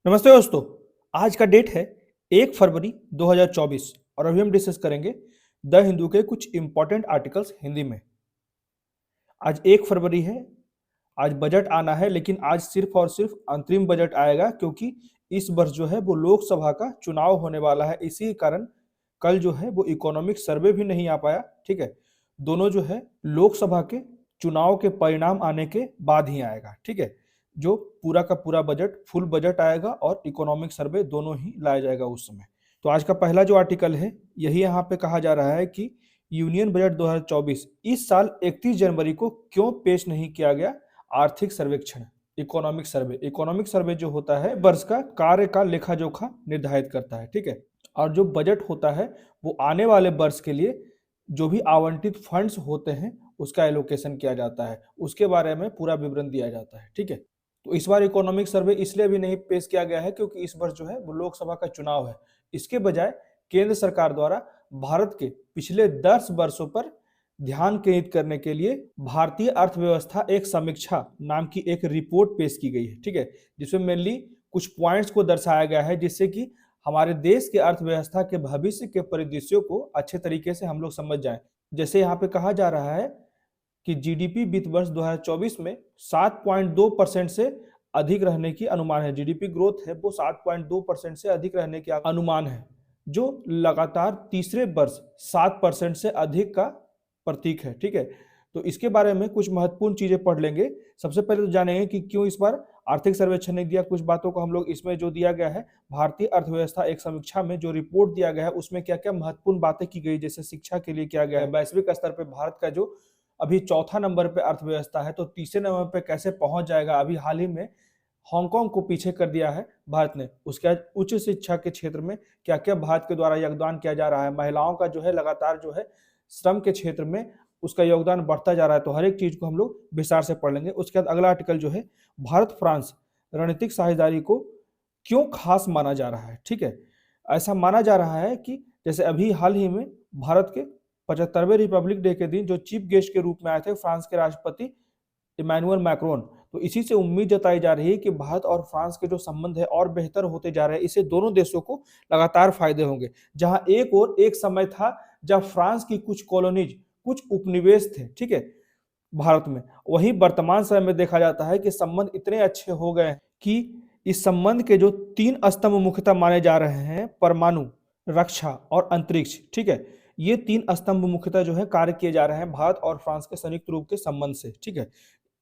नमस्ते दोस्तों। आज का डेट है 1 फरवरी 2024 और अभी हम डिस्कस करेंगे द हिंदू के कुछ इंपॉर्टेंट आर्टिकल्स हिंदी में। आज 1 फरवरी है। आज बजट आना है, लेकिन आज सिर्फ और सिर्फ अंतरिम बजट आएगा क्योंकि इस वर्ष जो है वो लोकसभा का चुनाव होने वाला है। इसी कारण कल जो है वो इकोनॉमिक सर्वे भी नहीं आ पाया। ठीक है, दोनों जो है लोकसभा के चुनाव के परिणाम आने के बाद ही आएगा। ठीक है, जो पूरा का पूरा बजट फुल बजट आएगा और इकोनॉमिक सर्वे दोनों ही लाया जाएगा उस समय। तो आज का पहला जो आर्टिकल है यही यहाँ पे कहा जा रहा है कि यूनियन बजट 2024 इस साल 31 जनवरी को क्यों पेश नहीं किया गया। आर्थिक सर्वेक्षण, इकोनॉमिक सर्वे जो होता है वर्ष का कार्य का लेखा जोखा निर्धारित करता है। ठीक है, और जो बजट होता है वो आने वाले वर्ष के लिए जो भी आवंटित फंड्स होते हैं उसका एलोकेशन किया जाता है, उसके बारे में पूरा विवरण दिया जाता है। ठीक है, तो इस बार इकोनॉमिक सर्वे इसलिए भी नहीं पेश किया गया है क्योंकि इस वर्ष जो है वो लोकसभा का चुनाव है। इसके बजाय केंद्र सरकार द्वारा भारत के पिछले 10 वर्षों पर ध्यान केंद्रित करने के लिए भारतीय अर्थव्यवस्था एक समीक्षा नाम की एक रिपोर्ट पेश की गई है। ठीक है, जिसमें मेनली कुछ पॉइंट्स को दर्शाया गया है जिससे कि हमारे देश के अर्थव्यवस्था के भविष्य के परिदृश्यों को अच्छे तरीके से हम लोग समझ जाएं। जैसे यहाँ पे कहा जा रहा है कि जीडीपी वित्त वर्ष 2024 में 7.2% से अधिक रहने की अनुमान है। जीडीपी ग्रोथ है वो 7.2% से अधिक रहने की अनुमान है, जो लगातार तीसरे वर्ष 7% से अधिक का प्रतीक है। ठीक है, तो इसके बारे में कुछ महत्वपूर्ण चीजें पढ़ लेंगे। सबसे पहले तो जानेंगे कि क्यों इस बार आर्थिक सर्वेक्षण ने दिया। कुछ बातों को हम लोग इसमें जो दिया गया है भारतीय अर्थव्यवस्था एक समीक्षा में जो रिपोर्ट दिया गया है उसमें क्या क्या महत्वपूर्ण बातें की गई, जैसे शिक्षा के लिए क्या गया है, वैश्विक स्तर पर भारत का जो अभी चौथा नंबर पे अर्थव्यवस्था है तो तीसरे नंबर पे कैसे पहुंच जाएगा। अभी हाल ही में हांगकांग को पीछे कर दिया है भारत ने। उसके बाद उच्च शिक्षा के क्षेत्र में क्या क्या भारत के द्वारा योगदान किया जा रहा है। महिलाओं का जो है लगातार जो है श्रम के क्षेत्र में उसका योगदान बढ़ता जा रहा है। तो हर एक चीज को हम लोग विस्तार से पढ़ लेंगे। उसके बाद अगला आर्टिकल जो है भारत फ्रांस रणनीतिक साझेदारी को क्यों खास माना जा रहा है। ठीक है, ऐसा माना जा रहा है कि जैसे अभी हाल ही में भारत के 75वें रिपब्लिक डे के दिन जो चीफ गेस्ट के रूप में आए थे फ्रांस के राष्ट्रपति इमैनुअल मैक्रोन, तो इसी से उम्मीद जताई जा रही है कि भारत और फ्रांस के जो संबंध है और बेहतर होते जा रहे हैं। इससे दोनों देशों को लगातार फायदे होंगे। जहां एक और एक समय था जब फ्रांस की कुछ कॉलोनीज कुछ उपनिवेश थे, ठीक है, भारत में, वहीं वर्तमान समय में देखा जाता है कि संबंध इतने अच्छे हो गए हैं कि इस संबंध के जो 3 स्तंभ मुख्यतः माने जा रहे हैं, परमाणु, रक्षा और अंतरिक्ष। ठीक है, ये 3 स्तंभ मुख्यतः जो है कार्य किए जा रहे हैं भारत और फ्रांस के संयुक्त रूप के संबंध से। ठीक है,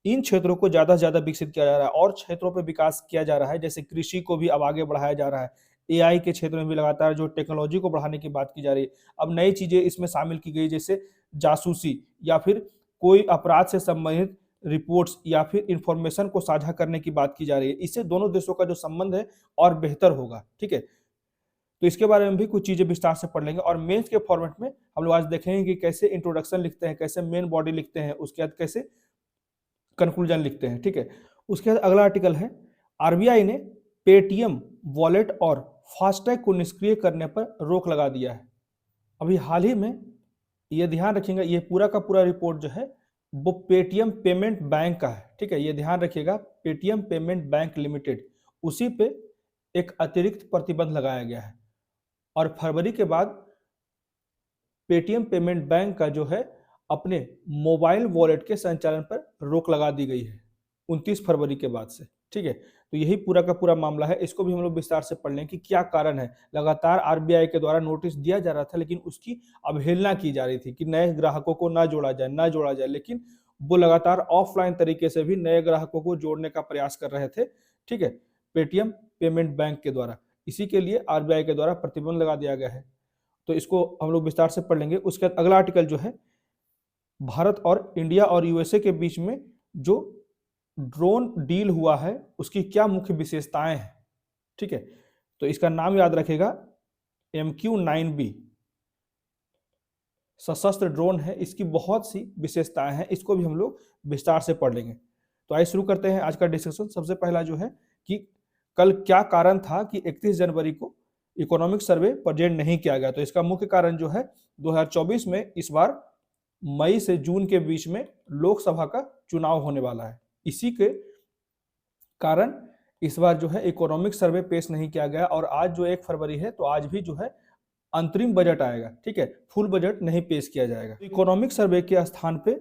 इन क्षेत्रों को ज्यादा से ज्यादा विकसित किया जा रहा है और क्षेत्रों पर विकास किया जा रहा है। जैसे कृषि को भी अब आगे बढ़ाया जा रहा है, एआई के क्षेत्र में भी लगातार जो टेक्नोलॉजी को बढ़ाने की बात की जा रही है। अब नई चीजें इसमें शामिल की गई, जैसे जासूसी या फिर कोई अपराध से संबंधित रिपोर्ट्स या फिर इंफॉर्मेशन को साझा करने की बात की जा रही है। इससे दोनों देशों का जो संबंध है और बेहतर होगा। ठीक है, तो इसके बारे में भी कुछ चीजें विस्तार से पढ़ लेंगे और मेंस के फॉर्मेट में हम लोग आज देखेंगे कि कैसे इंट्रोडक्शन लिखते हैं, कैसे मेन बॉडी लिखते हैं, उसके बाद कैसे कंक्लूजन लिखते हैं। ठीक है, उसके बाद अगला आर्टिकल है आरबीआई ने पेटीएम वॉलेट और फास्टैग को निष्क्रिय करने पर रोक लगा दिया है। अभी हाल ही में ये ध्यान रखिएगा, ये पूरा का पूरा रिपोर्ट जो है वो पेटीएम पेमेंट बैंक का है। ठीक है, ये ध्यान रखिएगा, पेटीएम पेमेंट बैंक लिमिटेड, उसी पे एक अतिरिक्त प्रतिबंध लगाया गया है और फरवरी के बाद पेटीएम पेमेंट बैंक का जो है अपने मोबाइल वॉलेट के संचालन पर रोक लगा दी गई है 29 फरवरी के बाद से। ठीक है, तो यही पूरा का पूरा मामला है। इसको भी हम लोग विस्तार से पढ़ लें कि क्या कारण है। लगातार आरबीआई के द्वारा नोटिस दिया जा रहा था लेकिन उसकी अवहेलना की जा रही थी कि नए ग्राहकों को ना जोड़ा जाए, लेकिन वो लगातार ऑफलाइन तरीके से भी नए ग्राहकों को जोड़ने का प्रयास कर रहे थे। ठीक है, पेटीएम पेमेंट बैंक के द्वारा, इसी के लिए आरबीआई के द्वारा प्रतिबंध लगा दिया गया है। तो इसको हम लोग विस्तार से पढ़ लेंगे। उसके बाद अगला आर्टिकल जो है भारत और इंडिया और यूएसए के बीच में जो ड्रोन डील हुआ है उसकी क्या मुख्य विशेषताएं हैं। ठीक है, तो इसका नाम याद रखेगा MQ-9B सशस्त्र ड्रोन है। इसकी बहुत सी विशेषताएं हैं, इसको भी हम लोग विस्तार से पढ़ लेंगे। तो आइए शुरू करते हैं आज का डिस्कशन। सबसे पहला जो है कि कल क्या कारण था कि 31 जनवरी को इकोनॉमिक सर्वे प्रेजेंट नहीं किया गया। तो इसका मुख्य कारण जो है 2024 में इस बार मई से जून के बीच में लोकसभा का चुनाव होने वाला है। इसी के कारण इस बार जो है इकोनॉमिक सर्वे पेश नहीं किया गया और आज जो 1 फरवरी है तो आज भी जो है अंतरिम बजट आएगा, ठीक है, फुल बजट नहीं पेश किया जाएगा। तो इकोनॉमिक सर्वे के स्थान पे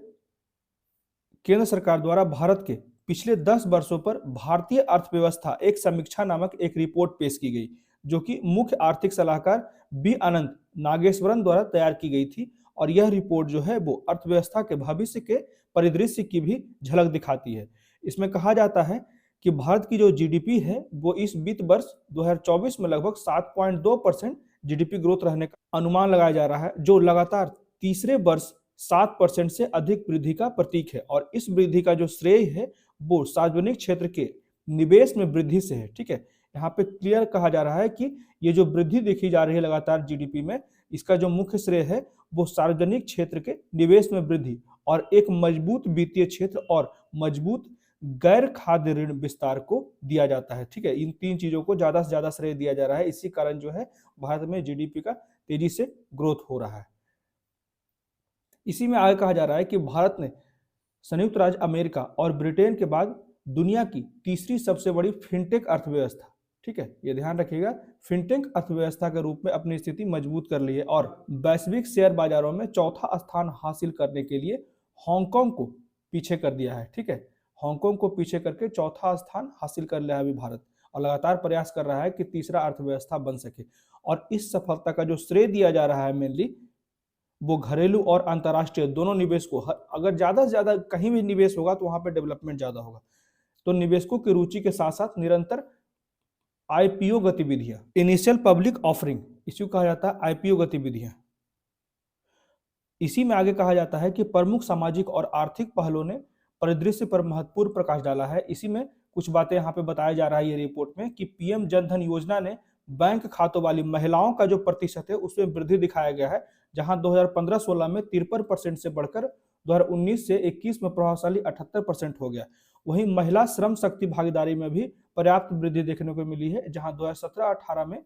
केंद्र सरकार द्वारा भारत के पिछले 10 वर्षों पर भारतीय अर्थव्यवस्था एक समीक्षा नामक एक रिपोर्ट पेश की गई, जो कि मुख्य आर्थिक सलाहकार बी अनंत नागेश्वरन द्वारा तैयार की गई थी। और यह रिपोर्ट जो है वो अर्थव्यवस्था के भविष्य के परिदृश्य की भी झलक दिखाती है। इसमें कहा जाता है कि भारत की जो जीडीपी है वो इस वित्त वर्ष 2024 में लगभग 7.2% जीडीपी ग्रोथ रहने का अनुमान लगाया जा रहा है, जो लगातार तीसरे वर्ष 7% से अधिक वृद्धि का प्रतीक है। और इस वृद्धि का जो श्रेय है वो सार्वजनिक क्षेत्र के निवेश में वृद्धि से है, ठीक है। यहाँ पे क्लियर कहा जा रहा है कि ये जो वृद्धि देखी जा रही है लगातार जीडीपी में, इसका जो मुख्य श्रेय है वो सार्वजनिक क्षेत्र के निवेश में वृद्धि और एक मजबूत वित्तीय क्षेत्र और मजबूत गैर खाद्य ऋण विस्तार को दिया जाता है, ठीक है। इन 3 चीजों को ज्यादा से ज्यादा श्रेय दिया जा रहा है, इसी कारण जो है भारत में जीडीपी का तेजी से ग्रोथ हो रहा है। इसी में आगे कहा जा रहा है कि भारत ने संयुक्त राज्य अमेरिका और ब्रिटेन के बाद दुनिया की तीसरी सबसे बड़ी फिनटेक अर्थव्यवस्था, ठीक है, ये ध्यान रखिएगा, फिनटेक अर्थव्यवस्था के रूप में अपनी स्थिति मजबूत कर ली है और वैश्विक शेयर बाजारों में चौथा स्थान हासिल करने के लिए हांगकांग को पीछे कर दिया है, ठीक है। हांगकांग को पीछे करके चौथा स्थान हासिल कर लिया है अभी भारत और लगातार प्रयास कर रहा है कि तीसरा अर्थव्यवस्था बन सके। और इस सफलता का जो श्रेय दिया जा रहा है मेनली वो घरेलू और अंतर्राष्ट्रीय दोनों निवेश को, अगर ज्यादा से ज्यादा कहीं भी निवेश होगा तो वहां पे डेवलपमेंट ज्यादा होगा। तो निवेशकों की रुचि के साथ साथ निरंतर आईपीओ गतिविधियां, इनिशियल पब्लिक ऑफरिंग, इसी को कहा जाता है आईपीओ गतिविधियां। इसी में आगे कहा जाता है कि प्रमुख सामाजिक और आर्थिक पहलों ने परिदृश्य पर महत्वपूर्ण प्रकाश डाला है। इसी में कुछ बातें यहाँ पे बताया जा रहा है ये रिपोर्ट में कि पीएम जनधन योजना ने बैंक खातों वाली महिलाओं का जो प्रतिशत है उसमें वृद्धि दिखाया गया है, जहां 2015-16 में 53% से बढ़कर 2019 से 21 में प्रभावशाली 78% हो गया। वहीं महिला श्रम शक्ति भागीदारी में भी पर्याप्त वृद्धि देखने को मिली है, जहां 2017-18 में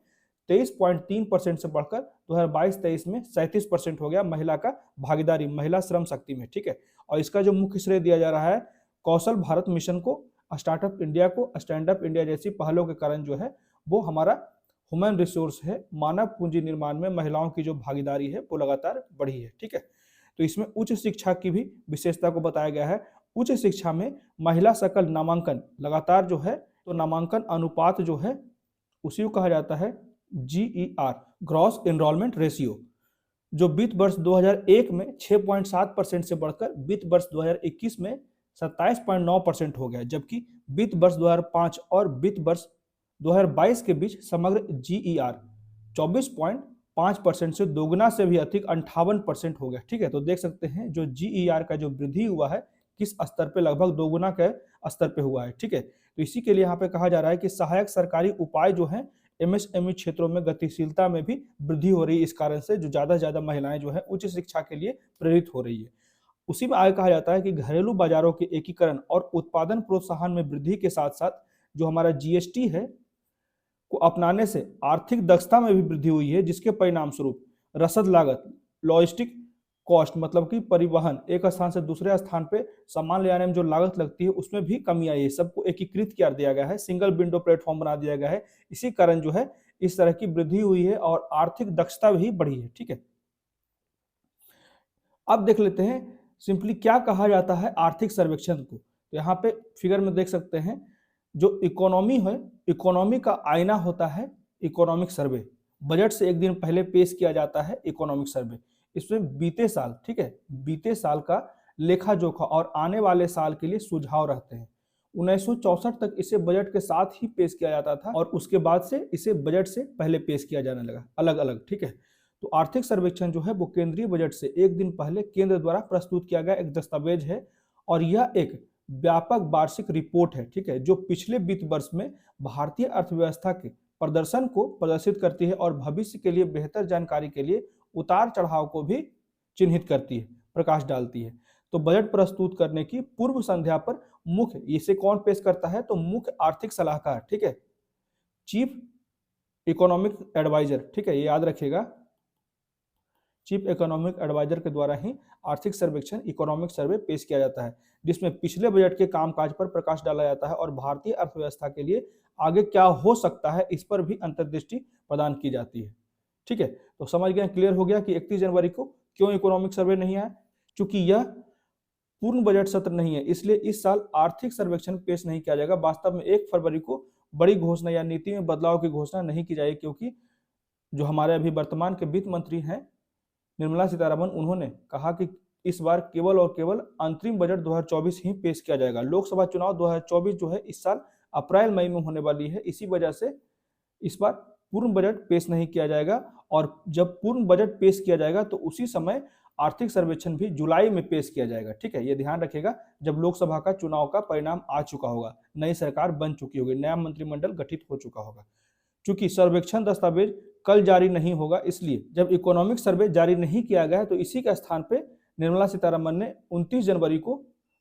23.3% से बढ़कर 2022-23 में 37% हो गया महिला का भागीदारी महिला श्रम शक्ति में, ठीक है। और इसका जो मुख्य श्रेय दिया जा रहा है कौशल भारत मिशन को, स्टार्टअप इंडिया को, स्टैंड अप इंडिया जैसी पहलों के कारण जो है वो हमारा ह्यूमन रिसोर्स है, मानव पूंजी निर्माण में महिलाओं की जो भागीदारी है वो लगातार बढ़ी है, ठीक है। तो इसमें उच्च शिक्षा की भी विशेषता को बताया गया है। उच्च शिक्षा में महिला सकल नामांकन लगातार जो है, तो नामांकन अनुपात जो है उसी को कहा जाता है GER, ग्रॉस एनरोलमेंट रेशियो, जो वित्त वर्ष 2001 में 6.7% से बढ़कर वित्त वर्ष 2021 में 27.9% हो गया, जबकि वित्त वर्ष 2005 और वित्त वर्ष 2022 के बीच समग्र GER 24.5% से दोगुना से भी अधिक 58% हो गया, ठीक है। तो देख सकते हैं जो GER का जो वृद्धि हुआ है किस स्तर पे, लगभग दोगुना के स्तर पे हुआ है, ठीक है। तो इसी के लिए यहाँ पे कहा जा रहा है कि सहायक सरकारी उपाय जो है MSME क्षेत्रों में गतिशीलता में भी वृद्धि हो रही है, इस कारण से जो ज्यादा से ज्यादा महिलाएं जो है उच्च शिक्षा के लिए प्रेरित हो रही है। उसी में आगे कहा जाता है कि घरेलू बाजारों के एकीकरण और उत्पादन प्रोत्साहन में वृद्धि के साथ साथ जो हमारा GST है को अपनाने से आर्थिक दक्षता में भी वृद्धि हुई है, जिसके परिणाम स्वरूप रसद लागत, लॉजिस्टिक कॉस्ट, मतलब कि परिवहन, एक स्थान से दूसरे स्थान पे सामान ले आने में जो लागत लगती है उसमें भी कमी आई है। सबको एकीकृत कर दिया गया है, सिंगल विंडो प्लेटफॉर्म बना दिया गया है। इसी कारण जो है इस तरह की वृद्धि हुई है और आर्थिक दक्षता भी बढ़ी है, ठीक है। अब देख लेते हैं सिंपली क्या कहा जाता है आर्थिक सर्वेक्षण को। तो यहाँ पे फिगर में देख सकते हैं जो इकोनॉमी है, इकोनॉमी का आईना होता है इकोनॉमिक सर्वे। बजट से एक दिन पहले पेश किया जाता है इकोनॉमिक सर्वे। इसमें बीते साल, ठीक है, बीते साल का लेखा जोखा और आने वाले साल के लिए सुझाव रहते हैं। 1964 तक इसे बजट के साथ ही पेश किया जाता था और उसके बाद से इसे बजट से पहले पेश किया जाने लगा अलग अलग, ठीक है। तो आर्थिक सर्वेक्षण जो है वो केंद्रीय बजट से एक दिन पहले केंद्र द्वारा प्रस्तुत किया गया एक दस्तावेज है और यह एक व्यापक वार्षिक रिपोर्ट है, ठीक है, जो पिछले वित्त वर्ष में भारतीय अर्थव्यवस्था के प्रदर्शन को प्रदर्शित करती है और भविष्य के लिए बेहतर जानकारी के लिए उतार चढ़ाव को भी चिन्हित करती है, प्रकाश डालती है। तो बजट प्रस्तुत करने की पूर्व संध्या पर मुख्य, इसे कौन पेश करता है, तो मुख्य आर्थिक सलाहकार, ठीक है, चीफ इकोनॉमिक एडवाइजर, ठीक है, ये याद रखिएगा। चीफ इकोनॉमिक एडवाइजर के द्वारा ही आर्थिक सर्वेक्षण इकोनॉमिक सर्वे पेश किया जाता है, जिसमें पिछले बजट के कामकाज पर प्रकाश डाला जाता है और भारतीय अर्थव्यवस्था के लिए आगे क्या हो सकता है इस पर भी अंतर्दृष्टि प्रदान की जाती है। ठीक है, तो समझ गए, क्लियर हो गया कि 31 जनवरी को क्यों इकोनॉमिक सर्वे नहीं आया। चूंकि यह पूर्ण बजट सत्र नहीं है, इसलिए इस साल आर्थिक सर्वेक्षण पेश नहीं किया जाएगा। वास्तव में 1 फरवरी को बड़ी घोषणा या नीति में बदलाव की घोषणा नहीं की जाएगी, क्योंकि जो हमारे अभी वर्तमान के वित्त मंत्री हैं निर्मला सीतारमण, उन्होंने कहा कि इस बार केवल और केवल अंतरिम बजट 2024 ही पेश किया जाएगा। लोकसभा चुनाव 2024 जो है इस साल अप्रैल मई में होने वाली है, इसी वजह से इस बार पूर्ण बजट पेश नहीं किया जाएगा। और जब पूर्ण बजट पेश किया जाएगा तो उसी समय आर्थिक सर्वेक्षण भी जुलाई में पेश किया जाएगा। ठीक है, ये ध्यान रखिएगा, जब लोकसभा का चुनाव का परिणाम आ चुका होगा, नई सरकार बन चुकी होगी, नया मंत्रिमंडल गठित हो चुका होगा। चूंकि सर्वेक्षण दस्तावेज कल जारी नहीं होगा, इसलिए जब इकोनॉमिक सर्वे जारी नहीं किया गया तो इसी के स्थान पे निर्मला सीतारमण ने 29 जनवरी को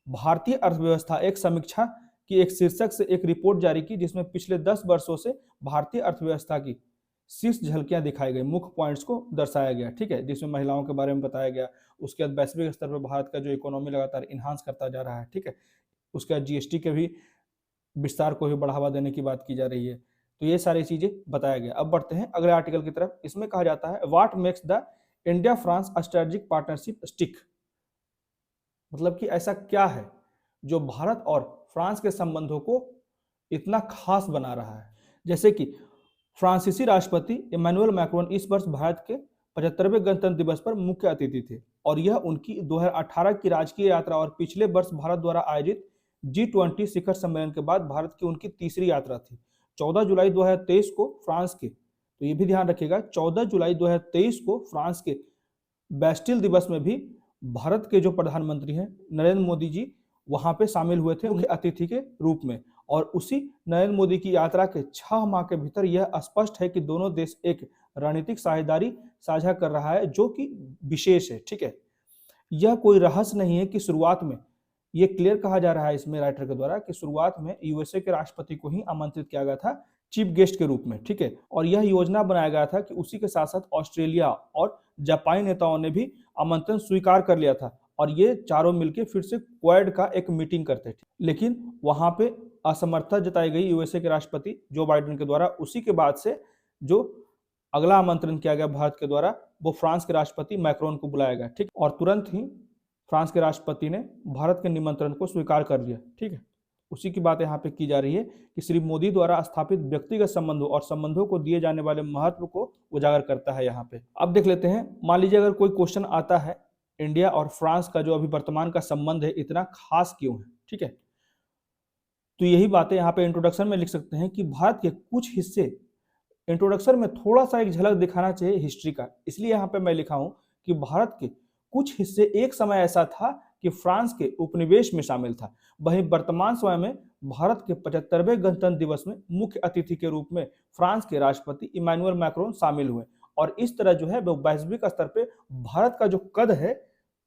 भारतीय अर्थव्यवस्था एक समीक्षा की एक शीर्षक से एक रिपोर्ट जारी की, जिसमें पिछले 10 वर्षों से भारतीय अर्थव्यवस्था की शीर्ष झलकियां दिखाई गई, मुख्य पॉइंट्स को दर्शाया गया। ठीक है, जिसमें महिलाओं के बारे में बताया गया, उसके बाद वैश्विक स्तर पर भारत का जो इकोनॉमी लगातार इन्हांस करता जा रहा है। ठीक है, उसके बाद जीएसटी के भी विस्तार को भी बढ़ावा देने की बात की जा रही है। तो ये सारी चीजें बताया गया। अब बढ़ते हैं अगले आर्टिकल की तरफ। इसमें कहा जाता है what makes the India France strategic partnership stick, मतलब कि ऐसा क्या है जो भारत और फ्रांस के संबंधों को इतना खास बना रहा है। जैसे कि फ्रांसीसी राष्ट्रपति इमैनुअल मैक्रोन इस वर्ष भारत के 75वें गणतंत्र दिवस पर मुख्य अतिथि थे, और यह उनकी 2018 की राजकीय यात्रा और पिछले वर्ष भारत द्वारा आयोजित G20 शिखर सम्मेलन के बाद भारत की उनकी तीसरी यात्रा थी। 14 जुलाई 2023 को फ्रांस के, तो ये भी ध्यान रखिएगा, 14 जुलाई 2023 को फ्रांस के बैस्टिल दिवस में भी भारत के जो प्रधानमंत्री हैं नरेंद्र मोदी जी वहां पे शामिल हुए थे मुख्य अतिथि के रूप में। और उसी नरेंद्र मोदी की यात्रा के 6 माह के भीतर यह स्पष्ट है कि दोनों देश एक रणनीतिक साझेदारी साझा कर रहा है जो कि विशेष है। ठीक है, यह कोई रहस्य नहीं है कि शुरुआत में ये क्लियर कहा जा रहा है इसमें राइटर के द्वारा कि शुरुआत में यूएसए के राष्ट्रपति को ही आमंत्रित किया गया था चीफ गेस्ट के रूप में। ठीक है, और यह योजना बनाया गया था कि उसी के साथ साथ ऑस्ट्रेलिया और जापानी नेताओं ने भी आमंत्रण स्वीकार कर लिया था और ये चारों मिलकर फिर से क्वाड का एक मीटिंग करते थे, लेकिन वहां पे असमर्थता जताई गई यूएसए के राष्ट्रपति जो बाइडेन के द्वारा। उसी के बाद से जो अगला आमंत्रण किया गया भारत के द्वारा वो फ्रांस के राष्ट्रपति मैक्रोन को बुलाया गया। ठीक, और तुरंत ही फ्रांस के राष्ट्रपति ने भारत के निमंत्रण को स्वीकार कर लिया। ठीक है, उसी की बात यहाँ पे की जा रही है कि श्री मोदी द्वारा स्थापित व्यक्तिगत संबंधों और संबंधों को दिए जाने वाले महत्व को उजागर करता है यहाँ पे। अब देख लेते हैं, मान लीजिए अगर कोई क्वेश्चन आता है इंडिया और फ्रांस का जो अभी वर्तमान का संबंध है इतना खास क्यों है। ठीक है, तो यही बातें यहाँ पे इंट्रोडक्शन में लिख सकते हैं कि भारत के कुछ हिस्से, इंट्रोडक्शन में थोड़ा सा एक झलक दिखाना चाहिए हिस्ट्री का, इसलिए यहाँ पे मैं लिखा हूं कि भारत के कुछ हिस्से एक समय ऐसा था कि फ्रांस के उपनिवेश में शामिल था। वहीं वर्तमान समय में भारत के 75वें गणतंत्र दिवस में मुख्य अतिथि के रूप में फ्रांस के राष्ट्रपति इमैनुअल मैक्रोन शामिल हुए और इस तरह जो है वो वैश्विक स्तर पे भारत का जो कद है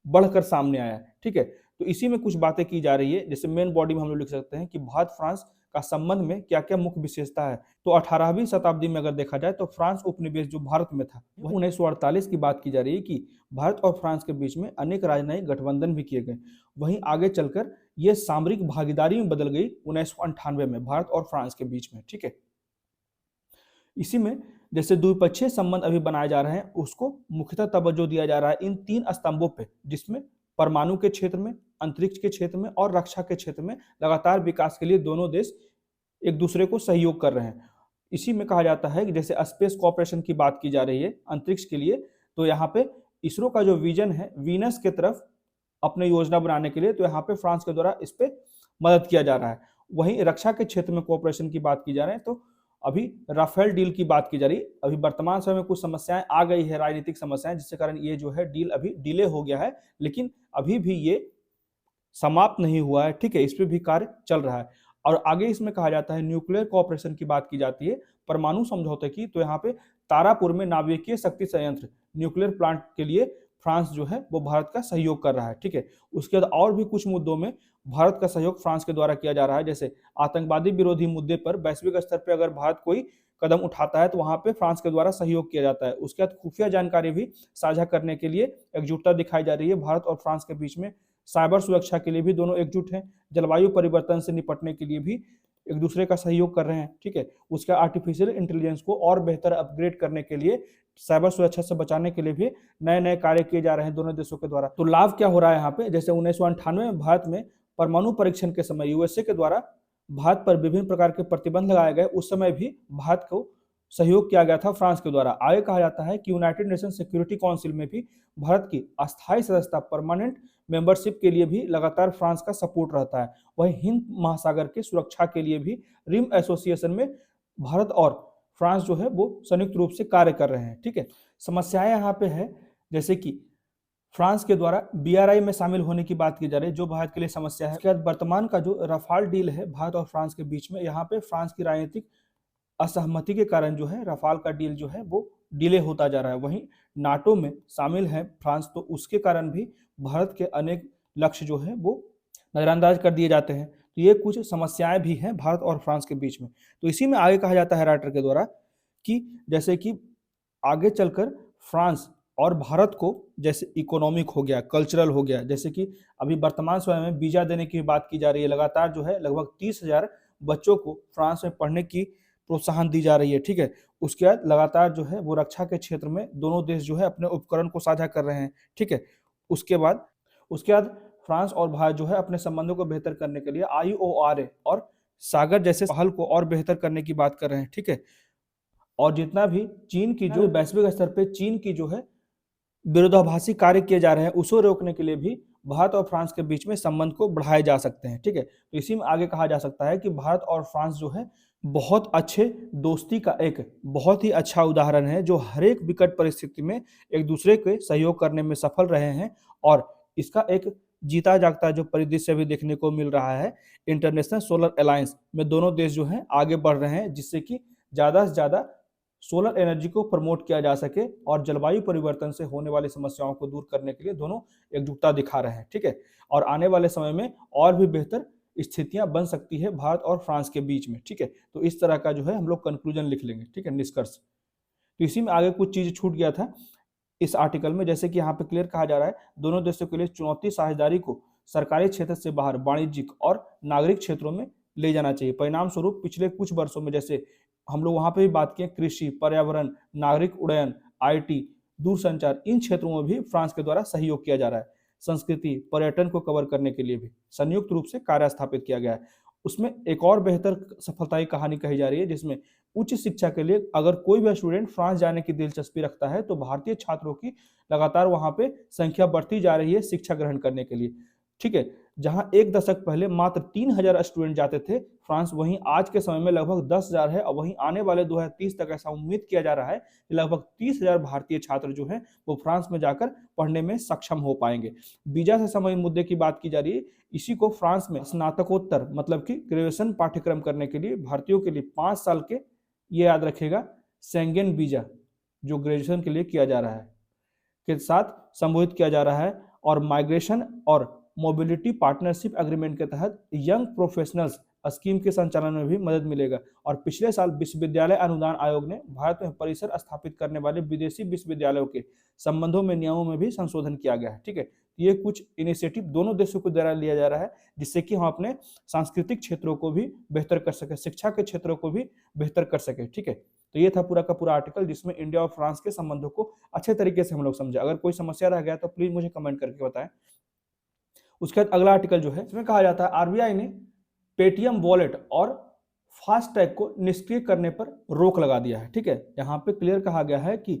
बढ़कर सामने आया है। ठीक है, तो इसी में कुछ बातें की जा रही है। जैसे मेन बॉडी में हम लोग लिख सकते हैं कि भारत फ्रांस का संबंध में क्या क्या मुख्य विशेषता है। तो 18वीं शताब्दी में अगर देखा जाए तो फ्रांस उपनिवेश जो भारत में था, वह 1948 की बात की जा रही है कि भारत और फ्रांस के बीच में अनेक राजनयिक गठबंधन भी किए गए। वहीं आगे चलकर यह सामरिक भागीदारी में बदल गई 1998 में भारत और फ्रांस के बीच में। ठीक है, इसी में जैसे द्विपक्षीय संबंध अभी बनाए जा रहे हैं उसको मुख्यतः तवज्जो दिया जा रहा है इन 3 स्तंभों पे, जिसमें परमाणु के क्षेत्र में, अंतरिक्ष के क्षेत्र में और रक्षा के क्षेत्र में लगातार विकास के लिए दोनों देश एक दूसरे को सहयोग कर रहे हैं। इसी में कहा जाता है कि जैसे स्पेस कोऑपरेशन की बात की जा रही है अंतरिक्ष के लिए, तो यहाँ पे इसरो का जो विजन है वीनस के तरफ अपने योजना बनाने के लिए, तो यहाँ पे फ्रांस के द्वारा इस पे मदद किया जा रहा है। वहीं रक्षा के क्षेत्र में कोऑपरेशन की बात की जा रही है, तो अभी राफेल डील की बात की जा रही है। अभी वर्तमान समय में कुछ समस्याएं आ गई है, राजनीतिक समस्याएं, जिसके कारण ये जो है डील अभी डिले हो गया है, लेकिन अभी भी ये समाप्त नहीं हुआ है। ठीक है, इस पे भी कार्य चल रहा है। और आगे इसमें कहा जाता है न्यूक्लियर कोऑपरेशन की बात की जाती है, परमाणु समझौते की, तो यहाँ पे तारापुर में नाभिकीय शक्ति संयंत्र न्यूक्लियर प्लांट के लिए फ्रांस जो है वो भारत का सहयोग कर रहा है। ठीक है, उसके बाद और भी कुछ मुद्दों में भारत का सहयोग फ्रांस के द्वारा किया जा रहा है। जैसे आतंकवादी विरोधी मुद्दे पर वैश्विक स्तर पर अगर भारत कोई कदम उठाता है तो वहां पे फ्रांस के द्वारा सहयोग किया जाता है। उसके बाद खुफिया जानकारी भी साझा करने के लिए एकजुटता दिखाई जा रही है भारत और फ्रांस के बीच में। साइबर सुरक्षा के लिए भी दोनों एकजुट हैं। जलवायु परिवर्तन से निपटने के लिए भी एक दूसरे का सहयोग कर रहे हैं, ठीक है। उसके आर्टिफिशियल इंटेलिजेंस को और बेहतर अपग्रेड करने के लिए, साइबर सुरक्षा से बचाने के लिए भी नए नए कार्य किए जा रहे हैं दोनों देशों के द्वारा। तो लाभ क्या हो रहा है यहाँ पे, जैसे 1998 में भारत में परमाणु परीक्षण के समय यूएसए के द्वारा भारत पर विभिन्न प्रकार के प्रतिबंध लगाए गए, उस समय भी भारत को सहयोग किया गया था फ्रांस के द्वारा। आगे कहा जाता है कि यूनाइटेड नेशन सिक्योरिटी काउंसिल में भी भारत की अस्थायी सदस्यता, परमानेंट मेंबरशिप के लिए भी लगातार फ्रांस का सपोर्ट रहता है। वहीं हिंद महासागर की सुरक्षा के लिए भी रिम एसोसिएशन में भारत और फ्रांस जो है वो संयुक्त रूप से कार्य कर रहे हैं, ठीक है। समस्याएं यहाँ पे है, जैसे कि फ्रांस के द्वारा बीआरआई में शामिल होने की बात की जा रही है, जो भारत के लिए समस्या है। उसके बाद वर्तमान का जो रफाल डील है भारत और फ्रांस के बीच में, यहाँ पे फ्रांस की राजनीतिक असहमति के कारण जो है रफाल का डील जो है वो डिले होता जा रहा है। वहीं नाटो में शामिल है फ्रांस, तो उसके कारण भी भारत के अनेक लक्ष्य जो है वो नजरअंदाज कर दिए जाते हैं। तो ये कुछ समस्याएं भी हैं भारत और फ्रांस के बीच में। तो इसी में आगे कहा जाता है राइटर के द्वारा कि जैसे कि आगे चलकर फ्रांस और भारत को जैसे इकोनॉमिक हो गया, कल्चरल हो गया, जैसे कि अभी वर्तमान समय में वीजा देने की बात की जा रही है। लगातार जो है लगभग 30,000 बच्चों को फ्रांस में पढ़ने की प्रोत्साहन दी जा रही है, ठीक है। उसके बाद लगातार जो है वो रक्षा के क्षेत्र में दोनों देश जो है अपने उपकरण को साझा कर रहे हैं, ठीक है। उसके बाद फ्रांस और भारत जो है अपने संबंधों को बेहतर करने के लिए IORA और सागर जैसे पहल को और बेहतर करने की बात कर रहे हैं, ठीक है। और जितना भी चीन की जो वैश्विक स्तर पे चीन की जो है विरोधाभासी कार्य किए जा रहे हैं, उसे रोकने के लिए भी भारत और फ्रांस के बीच में संबंध को बढ़ाए जा सकते हैं, ठीक है। तो इसी में आगे कहा जा सकता है कि भारत और फ्रांस जो है बहुत अच्छे दोस्ती का एक बहुत ही अच्छा उदाहरण है, जो हर एक विकट परिस्थिति में एक दूसरे के सहयोग करने में सफल रहे हैं। और इसका एक जीता जागता जो परिदृश्य भी देखने को मिल रहा है। इंटरनेशनल सोलर अलायंस में दोनों देश जो हैं आगे बढ़ रहे हैं, जिससे कि ज़्यादा से ज़्यादा सोलर एनर्जी को प्रमोट किया जा सके और जलवायु परिवर्तन से होने वाली समस्याओं को दूर करने के लिए दोनों एकजुटता दिखा रहे हैं, ठीक है। और आने वाले समय में और भी बेहतर स्थितियां बन सकती है भारत और फ्रांस के बीच में, ठीक है। तो इस तरह का जो है हम लोग कंक्लूजन लिख लेंगे, ठीक है, निष्कर्ष। तो इसी में आगे कुछ चीज छूट गया था इस आर्टिकल में, जैसे कि यहाँ पे क्लियर कहा जा रहा है दोनों देशों के लिए चुनौती साझेदारी को सरकारी क्षेत्र से बाहर वाणिज्यिक और नागरिक क्षेत्रों में ले जाना चाहिए। परिणाम स्वरूप पिछले कुछ वर्षों में जैसे हम लोग वहां पे भी बात किए, कृषि, पर्यावरण, नागरिक उड्डयन, IT, दूरसंचार, इन क्षेत्रों में भी फ्रांस के द्वारा सहयोग किया जा रहा है। संस्कृति, पर्यटन को कवर करने के लिए भी संयुक्त रूप से कार्य स्थापित किया गया है। उसमें एक और बेहतर सफलता की कहानी कही जा रही है, जिसमें उच्च शिक्षा के लिए अगर कोई भी स्टूडेंट फ्रांस जाने की दिलचस्पी रखता है तो भारतीय छात्रों की लगातार वहां पे संख्या बढ़ती जा रही है शिक्षा ग्रहण करने के लिए, ठीक है। जहां एक दशक पहले मात्र 3,000 स्टूडेंट जाते थे फ्रांस, वहीं आज के समय में लगभग 10,000 है। और वहीं आने वाले 2030 तक ऐसा उम्मीद किया जा रहा है कि लगभग 30,000 भारतीय छात्र जो हैं वो फ्रांस में जाकर पढ़ने में सक्षम हो पाएंगे। वीजा से संबंधित मुद्दे की बात की जा रही है। इसी को फ्रांस में स्नातकोत्तर मतलब कि ग्रेजुएशन पाठ्यक्रम करने के लिए भारतीयों के लिए 5 साल के, ये याद रखेगा, शेंगेन वीजा जो ग्रेजुएशन के लिए किया जा रहा है के साथ संबोधित किया जा रहा है। और माइग्रेशन और मोबिलिटी पार्टनरशिप एग्रीमेंट के तहत यंग प्रोफेशनल्स स्कीम के संचालन में भी मदद मिलेगा। और पिछले साल विश्वविद्यालय अनुदान आयोग ने भारत में परिसर स्थापित करने वाले विदेशी विश्वविद्यालयों के संबंधों में नियमों में भी संशोधन किया गया है, ठीक है। ये कुछ इनिशिएटिव दोनों देशों के द्वारा लिया जा रहा है, जिससे कि हम अपने सांस्कृतिक क्षेत्रों को भी बेहतर कर सके, शिक्षा के क्षेत्रों को भी बेहतर कर सके, ठीक है। तो ये था पूरा का पूरा आर्टिकल, जिसमें इंडिया और फ्रांस के संबंधों को अच्छे तरीके से हम लोग समझे। अगर कोई समस्या रह गया तो प्लीज मुझे कमेंट करके बताएं। उसके बाद अगला आर्टिकल जो है, इसमें कहा जाता है आरबीआई ने पेटीएम वॉलेट और फास्टैग को निष्क्रिय करने पर रोक लगा दिया है, ठीक है। यहाँ पे क्लियर कहा गया है कि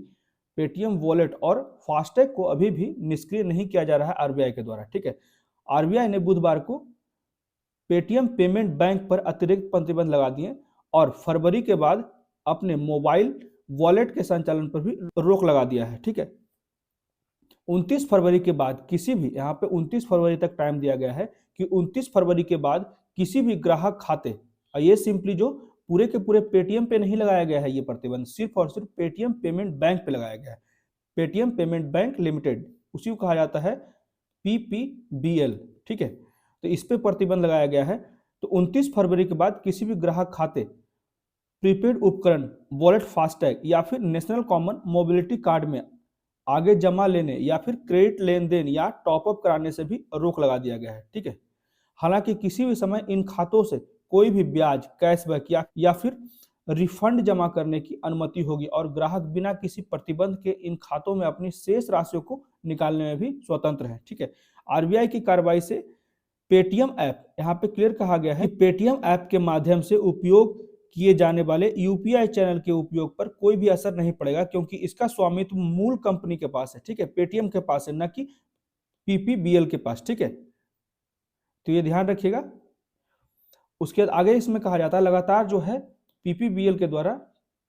पेटीएम वॉलेट और फास्टैग को अभी भी निष्क्रिय नहीं किया जा रहा है आरबीआई के द्वारा, ठीक है। आरबीआई ने बुधवार को पेटीएम पेमेंट बैंक पर अतिरिक्त प्रतिबंध लगा दिए और फरवरी के बाद अपने मोबाइल वॉलेट के संचालन पर भी रोक लगा दिया है, ठीक है। 29 फरवरी के बाद किसी भी, यहाँ पे 29 फरवरी तक टाइम दिया गया है कि 29 फरवरी के बाद किसी भी ग्राहक खाते, और ये सिंपली जो पूरे के पूरे पेटीएम पे नहीं लगाया गया है ये प्रतिबंध, सिर्फ और सिर्फ पेटीएम पेमेंट बैंक पे लगाया गया है। पेटीएम पेमेंट बैंक लिमिटेड, उसी को कहा जाता है PPBL, ठीक है। तो इस पे प्रतिबंध लगाया गया है। तो 29 फरवरी के बाद किसी भी ग्राहक खाते प्रीपेड उपकरण, वॉलेट, फास्टैग या फिर नेशनल कॉमन मोबिलिटी कार्ड में आगे जमा लेने या फिर क्रेडिट लेन देन या टॉपअप कराने से भी रोक लगा दिया गया है। ठीक है, हालांकि किसी भी समय इन खातों से कोई भी ब्याज, कैशबैक या फिर रिफंड जमा करने की अनुमति होगी और ग्राहक बिना किसी प्रतिबंध के इन खातों में अपनी शेष राशियों को निकालने में भी स्वतंत्र है। ठीक है, आरबीआई की कार्रवाई से पेटीएम ऐप, यहाँ पे क्लियर कहा गया है कि पेटीएम ऐप के माध्यम से उपयोग किए जाने वाले यूपीआई चैनल के उपयोग पर कोई भी असर नहीं पड़ेगा, क्योंकि इसका स्वामित्व मूल कंपनी के पास है। ठीक है, पेटीएम के पास है, न कि पीपीबीएल के पास। ठीक है, तो ये ध्यान रखिएगा। उसके बाद आगे इसमें कहा जाता है लगातार जो है पीपीबीएल के द्वारा,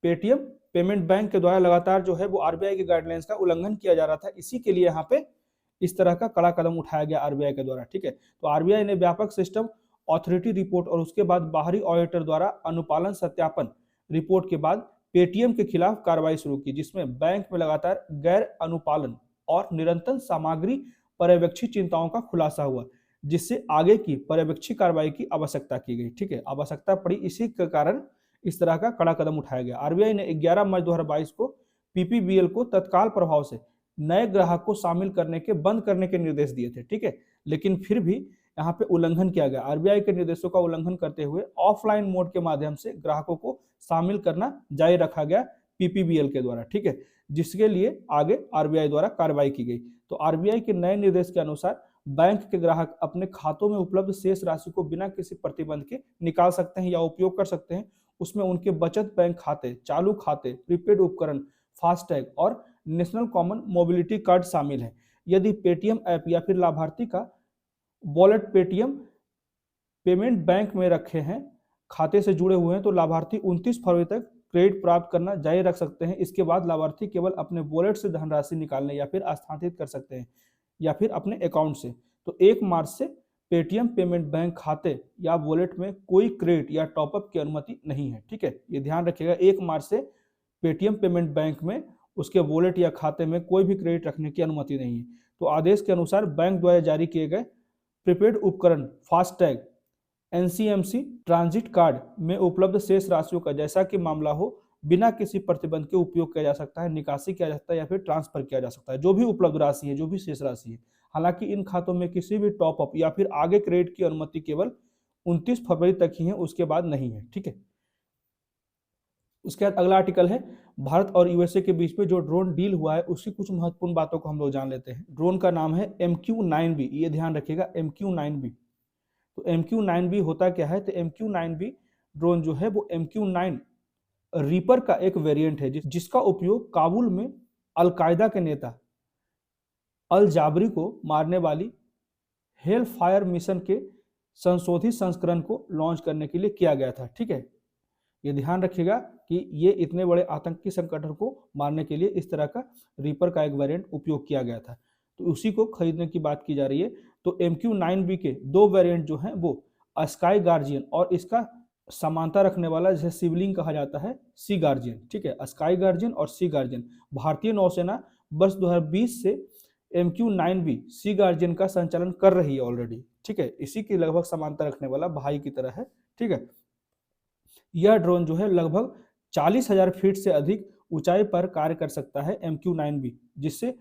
पेटीएम पेमेंट बैंक के द्वारा लगातार जो है वो आरबीआई के गाइडलाइंस का उल्लंघन किया जा रहा था। इसी के लिए यहाँ पे इस तरह का कड़ा कदम उठाया गया आरबीआई के द्वारा। ठीक है, तो आरबीआई ने व्यापक सिस्टम ऑथोरिटी रिपोर्ट और उसके बाद बाहरी ऑडिटर द्वारा अनुपालन सत्यापन रिपोर्ट के बाद पेटीएम के खिलाफ कार्रवाई शुरू की, जिसमें बैंक में लगातार गैर अनुपालन और निरंतर सामग्री पर्यवेक्षी चिंताओं का खुलासा हुआ, जिससे आगे की पर्यवेक्षी कार्रवाई की आवश्यकता की गई। ठीक है, आवश्यकता पड़ी, इसी के कारण इस तरह का कड़ा कदम उठाया गया। आरबीआई ने 11 मार्च 2022 को पीपीबीएल को तत्काल प्रभाव से नए ग्राहक को शामिल करने के बंद करने के निर्देश दिए थे। ठीक है, लेकिन फिर भी यहाँ पे उल्लंघन किया गया। आरबीआई के निर्देशों का उल्लंघन करते हुए ऑफलाइन मोड के माध्यम से ग्राहकों को शामिल करना जारी रखा गया पीपीबीएल के द्वारा। ठीक है, जिसके लिए आगे आरबीआई द्वारा कार्रवाई की गई। तो आरबीआई के नए निर्देश के अनुसार बैंक के ग्राहक अपने खातों में उपलब्ध शेष राशि को बिना किसी प्रतिबंध के निकाल सकते हैं या उपयोग कर सकते हैं। उसमें उनके बचत बैंक खाते, चालू खाते, प्रीपेड उपकरण, फास्टैग और नेशनल कॉमन मोबिलिटी कार्ड शामिल है। यदि पेटीएम ऐप या फिर लाभार्थी का वॉलेट पेटीएम पेमेंट बैंक में रखे हैं, खाते से जुड़े हुए हैं, तो लाभार्थी 29 फरवरी तक क्रेडिट प्राप्त करना जारी रख सकते हैं। इसके बाद लाभार्थी केवल अपने वॉलेट से धनराशि निकालने या फिर स्थानांतरित कर सकते हैं या फिर अपने अकाउंट से। तो 1 मार्च से पेटीएम पेमेंट बैंक खाते या वॉलेट में कोई क्रेडिट या टॉपअप की अनुमति नहीं है। ठीक है, ये ध्यान रखिएगा, 1 मार्च से पेटीएम पेमेंट बैंक में उसके वॉलेट या खाते में कोई भी क्रेडिट रखने की अनुमति नहीं है। तो आदेश के अनुसार बैंक द्वारा जारी किए गए प्रीपेड उपकरण, फास्टैग, एनसीएमसी ट्रांजिट कार्ड में उपलब्ध शेष राशियों का जैसा कि मामला हो बिना किसी प्रतिबंध के उपयोग किया जा सकता है, निकासी किया जा सकता है या फिर ट्रांसफर किया जा सकता है। जो भी उपलब्ध राशि है, जो भी शेष राशि है। हालांकि इन खातों में किसी भी टॉपअप या फिर आगे क्रेडिट की अनुमति केवल 29 फरवरी तक ही है, उसके बाद नहीं है। ठीक है, उसके बाद अगला आर्टिकल है भारत और यूएसए के बीच में जो ड्रोन डील हुआ है उसकी कुछ महत्वपूर्ण बातों को हम लोग जान लेते हैं। ड्रोन का नाम है MQ-9B, ये ध्यान रखिएगा, MQ-9B। तो MQ-9B होता क्या है? तो MQ-9B ड्रोन जो है वो MQ-9 रीपर का एक वेरिएंट है, जिसका उपयोग काबुल में अल-कायदा के नेता अल जाबरी को मारने वाली हेल फायर मिशन के संशोधित संस्करण को लॉन्च करने के लिए किया गया था। ठीक है, ये ध्यान रखिएगा कि ये इतने बड़े आतंकी संगठन को मारने के लिए इस तरह का रीपर का एक वेरिएंट उपयोग किया गया था। तो उसी को खरीदने की बात की जा रही है। तो MQ-9B के 2 वेरिएंट जो हैं वो स्काई गार्जियन और इसका समानता रखने वाला जिसे सिवलिंग कहा जाता है सी गार्जियन। ठीक है, स्काई गार्जियन और सी गार्जियन। भारतीय नौसेना वर्ष 2020 से MQ-9B सी गार्जियन का संचालन कर रही है ऑलरेडी। ठीक है, इसी की लगभग समानता रखने वाला भाई की तरह है। ठीक है, यह ड्रोन जो है लगभग 40,000 फीट से अधिक ऊंचाई पर कार्य कर सकता है MQ-9B, जिससे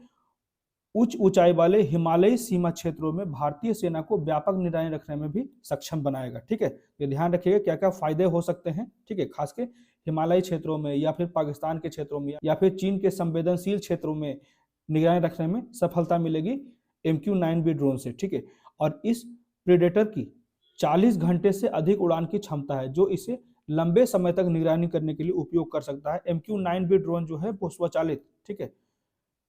उच्च ऊंचाई वाले हिमालयी सीमा क्षेत्रों में भारतीय सेना को व्यापक निगरानी रखने में भी सक्षम बनाएगा। ठीक है, ये ध्यान रखिएगा क्या क्या फायदे हो सकते हैं। ठीक है, खास के हिमालयी क्षेत्रों में या फिर पाकिस्तान के क्षेत्रों में या फिर चीन के संवेदनशील क्षेत्रों में निगरानी रखने में सफलता मिलेगी MQ-9B ड्रोन से। ठीक है, और इस प्रेडेटर की 40 घंटे से अधिक उड़ान की क्षमता है, जो इसे लंबे समय तक निगरानी करने के लिए उपयोग कर सकता है। MQ-9B ड्रोन जो है वो स्वचालित, ठीक है,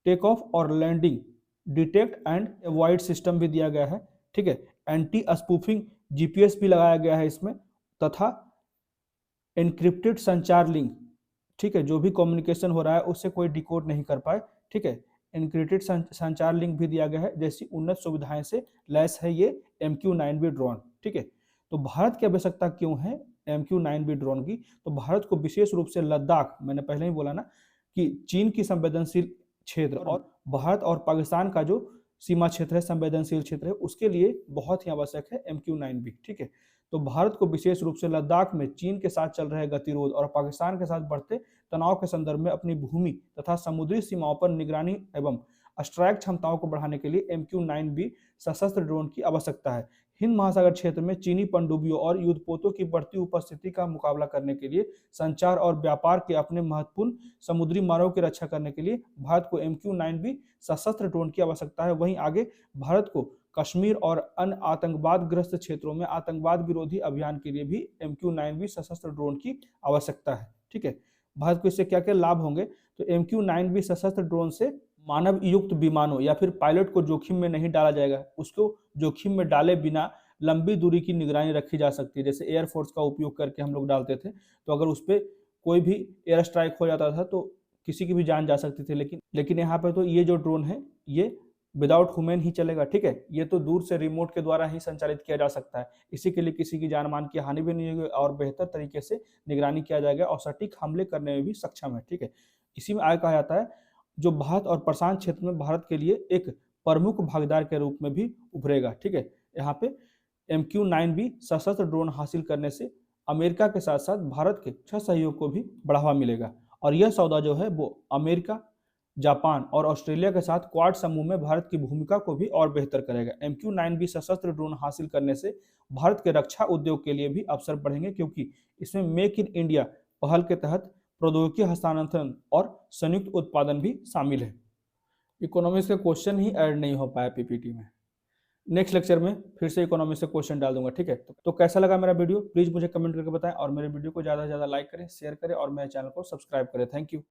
टेक ऑफ और landing detect and avoid system भी दिया गया है। ठीक है, एंटी स्पूफिंग GPS भी लगाया गया है इसमें, तथा एनक्रिप्टेड संचार लिंक। ठीक है, जो भी कम्युनिकेशन हो रहा है उससे कोई डिकोड नहीं कर पाए। ठीक है, एनक्रिप्टेड संचार लिंक भी दिया गया है। जैसी उन्नत सुविधाएं से लैस है ये MQ-9B ड्रोन। ठीक है, तो भारत की आवश्यकता क्यों है MQ-9B ड्रोन की? तो भारत को विशेष रूप से लद्दाख, मैंने पहले ही बोला ना कि चीन की संवेदनशील क्षेत्र और भारत और पाकिस्तान का जो सीमा क्षेत्र है, संवेदनशील क्षेत्र है, उसके लिए बहुत ही आवश्यक है MQ-9B। ठीक है, तो भारत को विशेष रूप से लद्दाख में चीन के साथ चल रहे गतिरोध और पाकिस्तान के साथ बढ़ते तनाव के संदर्भ में अपनी भूमि तथा समुद्री सीमाओं पर निगरानी एवं स्ट्राइक क्षमताओं को बढ़ाने के लिए MQ-9B सशस्त्र ड्रोन की आवश्यकता है। हिंद महासागर क्षेत्र में चीनी पनडुब्बियों और युद्धपोतों की बढ़ती उपस्थिति का मुकाबला करने के लिए संचार और व्यापार के अपने महत्वपूर्ण समुद्री मार्गों की रक्षा करने के लिए भारत को MQ-9B सशस्त्र ड्रोन की आवश्यकता है। वहीं आगे भारत को कश्मीर और अन्य आतंकवाद ग्रस्त क्षेत्रों में आतंकवाद विरोधी अभियान के लिए भी MQ-9B सशस्त्र ड्रोन की आवश्यकता है। ठीक है, भारत को इससे क्या क्या लाभ होंगे, तो MQ-9B सशस्त्र ड्रोन से मानव युक्त विमानों या फिर पायलट को जोखिम में नहीं डाला जाएगा, उसको जोखिम में डाले बिना लंबी दूरी की निगरानी रखी जा सकती है। जैसे एयरफोर्स का उपयोग करके हम लोग डालते थे, तो अगर उस पर कोई भी एयर स्ट्राइक हो जाता था तो किसी की भी जान जा सकती थी। लेकिन यहाँ पे तो ये जो ड्रोन है ये विदाउट ह्यूमन ही चलेगा। ठीक है, ये तो दूर से रिमोट के द्वारा ही संचालित किया जा सकता है। इसी के लिए किसी की जान मान की हानि भी नहीं होगी और बेहतर तरीके से निगरानी किया जाएगा और सटीक हमले करने में भी सक्षम है। ठीक है, इसी में आगे कहा जाता है जो भारत और प्रशांत क्षेत्र में भारत के लिए एक प्रमुख भागीदार के रूप में भी उभरेगा। ठीक है, यहाँ पे MQ-9B सशस्त्र ड्रोन हासिल करने से अमेरिका के साथ साथ भारत के रक्षा सहयोग को भी बढ़ावा मिलेगा और यह सौदा जो है वो अमेरिका, जापान और ऑस्ट्रेलिया के साथ क्वाड समूह में भारत की भूमिका को भी और बेहतर करेगा। MQ-9B सशस्त्र ड्रोन हासिल करने से भारत के रक्षा उद्योग के लिए भी अवसर बढ़ेंगे, क्योंकि इसमें मेक इन इंडिया पहल के तहत प्रौद्योगिकी हस्तांतरण और संयुक्त उत्पादन भी शामिल है। इकोनॉमिक्स के क्वेश्चन ही ऐड नहीं हो पाया PPT में। नेक्स्ट लेक्चर में फिर से इकोनॉमिक्स से क्वेश्चन डाल दूंगा। ठीक है, तो कैसा लगा मेरा वीडियो प्लीज मुझे कमेंट करके बताएं और मेरे वीडियो को ज़्यादा से ज़्यादा लाइक करें, शेयर करें और मेरे चैनल को सब्सक्राइब करें। Thank you.